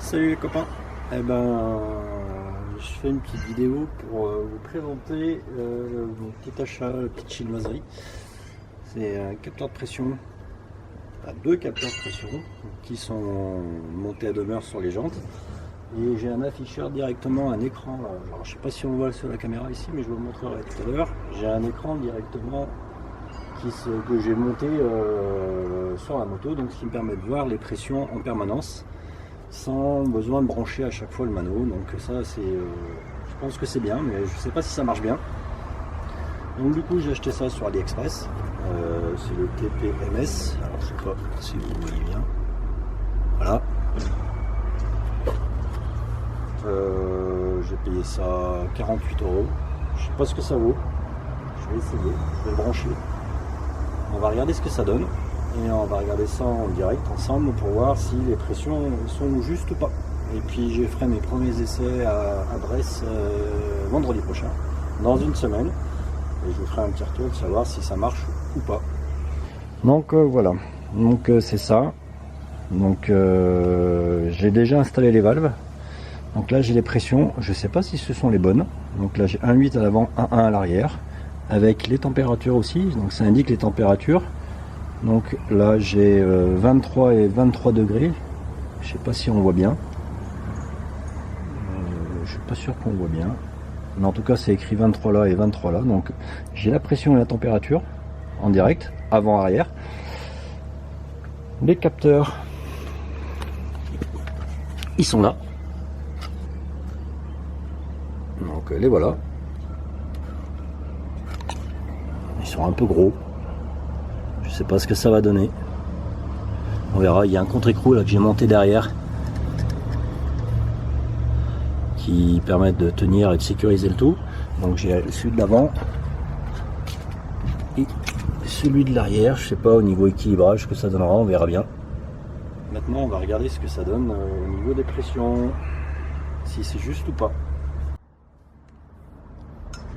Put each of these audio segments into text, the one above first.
Salut les copains, eh ben, je fais une petite vidéo pour vous présenter mon petit achat, la petite chinoiserie. C'est un capteur de pression, deux capteurs de pression qui sont montés à demeure sur les jantes. Et j'ai un afficheur directement, un écran, alors, je sais pas si on voit sur la caméra ici, mais je vous le montrerai tout à l'heure. J'ai un écran directement que j'ai monté sur la moto, donc ce qui me permet de voir les pressions en permanence, sans besoin de brancher à chaque fois le mano. Donc ça c'est je pense que c'est bien, mais je sais pas si ça marche bien. Donc du coup j'ai acheté ça sur AliExpress, c'est le TPMS, alors je sais pas si vous voyez bien, voilà. J'ai payé ça 48 €, je sais pas ce que ça vaut, je vais essayer, je vais le brancher, on va regarder ce que ça donne. Et on va regarder ça en direct ensemble pour voir si les pressions sont justes ou pas. Et puis je ferai mes premiers essais à Brest vendredi prochain, dans une semaine. Et je vous ferai un petit retour de savoir si ça marche ou pas. Donc voilà, donc c'est ça. Donc j'ai déjà installé les valves. Donc là j'ai les pressions, je sais pas si ce sont les bonnes. Donc là j'ai 1,8 à l'avant, 1,1 à l'arrière. Avec les températures aussi, donc ça indique les températures. Donc là j'ai 23 et 23 degrés, je sais pas si on voit bien, je suis pas sûr qu'on voit bien, mais en tout cas c'est écrit 23 là et 23 là. Donc j'ai la pression et la température en direct, avant arrière. Les capteurs, ils sont là, donc les voilà, ils sont un peu gros. Je sais pas ce que ça va donner. On verra. Il y a un contre-écrou là que j'ai monté derrière qui permet de tenir et de sécuriser le tout. Donc j'ai celui de l'avant et celui de l'arrière. Je sais pas au niveau équilibrage ce que ça donnera, on verra bien. Maintenant on va regarder ce que ça donne au niveau des pressions, si c'est juste ou pas.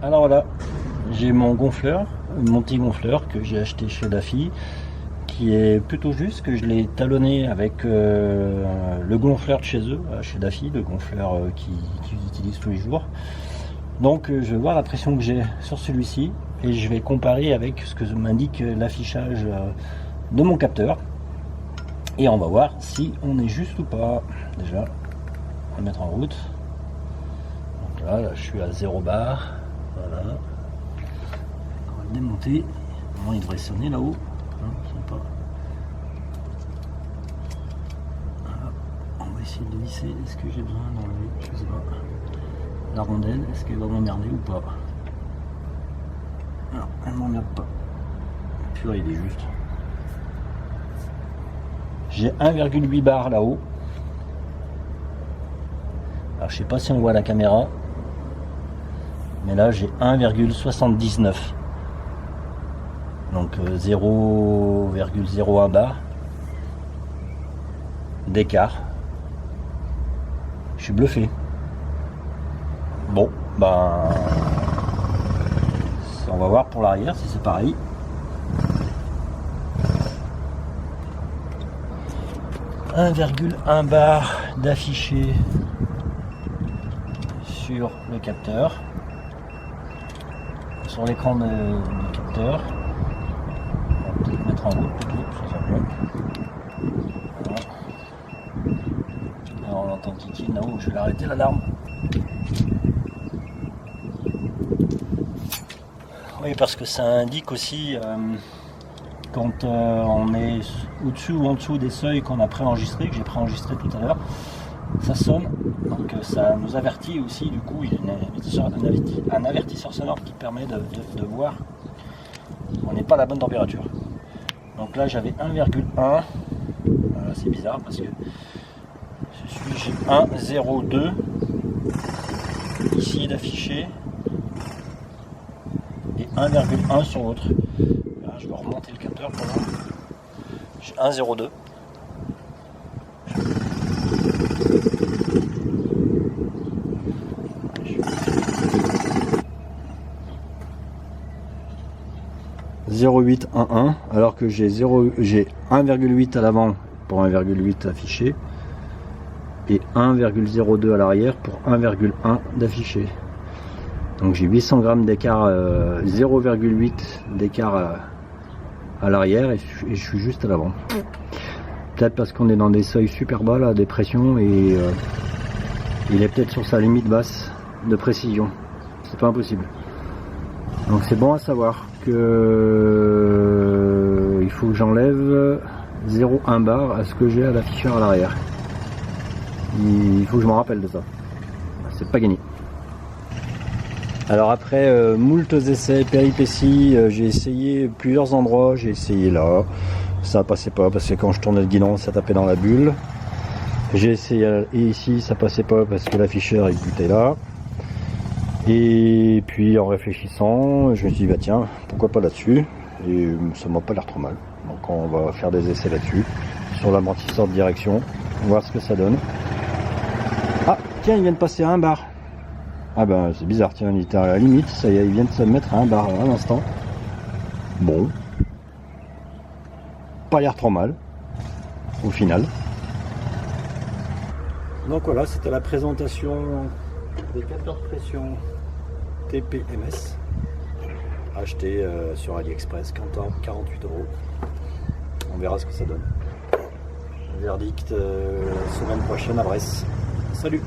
Alors voilà, j'ai mon gonfleur, mon petit gonfleur que j'ai acheté chez Daffy, qui est plutôt juste, que je l'ai talonné avec le gonfleur de chez eux, chez Daffy, le gonfleur qu'ils utilisent tous les jours. Donc je vais voir la pression que j'ai sur celui-ci et je vais comparer avec ce que m'indique l'affichage de mon capteur. Et on va voir si on est juste ou pas. Déjà, on va mettre en route. Donc là je suis à 0 bar. Voilà. On va le démonter. Normalement il devrait sonner là-haut. Voilà. On va essayer de visser. Est-ce que j'ai besoin d'enlever, je sais pas, la rondelle? Est-ce qu'elle va m'emmerder ou pas? Non, elle m'emmerde pas. Puis là il est juste. J'ai 1,8 bar là-haut. Alors je sais pas si on voit la caméra, mais là j'ai 1,79. Donc 0,01 bar d'écart. Je suis bluffé. Bon, ben on va voir pour l'arrière si c'est pareil. « 1,1 bar d'affiché sur le capteur, sur l'écran du capteur. » On va peut-être mettre en route plutôt, ça sera mieux. Voilà. Alors on entend Kiki là-haut, je vais l'arrêter l'alarme. Oui, parce que ça indique aussi quand on est au-dessus ou en dessous des seuils qu'on a préenregistrés, que j'ai préenregistré tout à l'heure, ça sonne, donc ça nous avertit aussi. Du coup il y a un avertisseur sonore qui permet de voir on n'est pas à la bonne température. Donc là j'avais 1,1, voilà, c'est bizarre parce que j'ai 1,02 ici d'affiché et 1,1 sur l'autre. Je vais remonter le capteur pour voir. J'ai 1,02. 0,811 alors que j'ai 1,8 à l'avant pour 1,8 affiché et 1,02 à l'arrière pour 1,1 d'affiché. Donc j'ai 800 grammes d'écart, 0,8 d'écart à l'arrière et je suis juste à l'avant. Peut-être parce qu'on est dans des seuils super bas là, des pressions, et il est peut-être sur sa limite basse de précision. C'est pas impossible. Donc c'est bon à savoir que il faut que j'enlève 0,1 bar à ce que j'ai à l'afficheur à l'arrière. Il faut que je me rappelle de ça. C'est pas gagné. Alors après moultes essais, péripéties, j'ai essayé plusieurs endroits, j'ai essayé là, ça passait pas parce que quand je tournais le guidon ça tapait dans la bulle. J'ai essayé et ici ça passait pas parce que l'afficheur il butait là. Et puis en réfléchissant, je me suis dit bah tiens, pourquoi pas là-dessus, et ça m'a pas l'air trop mal. Donc on va faire des essais là-dessus, sur l'amortisseur de direction, voir ce que ça donne. Ah tiens, il vient de passer à 1 bar. Ah ben c'est bizarre, tiens, il était à la limite, ça y est, il vient de se mettre à 1 bar à l'instant. Bon. Pas l'air trop mal, au final. Donc voilà, c'était la présentation des capteurs de pression TPMS achetés sur AliExpress, 48 €. On verra ce que ça donne. Verdict semaine prochaine à Brest. Salut!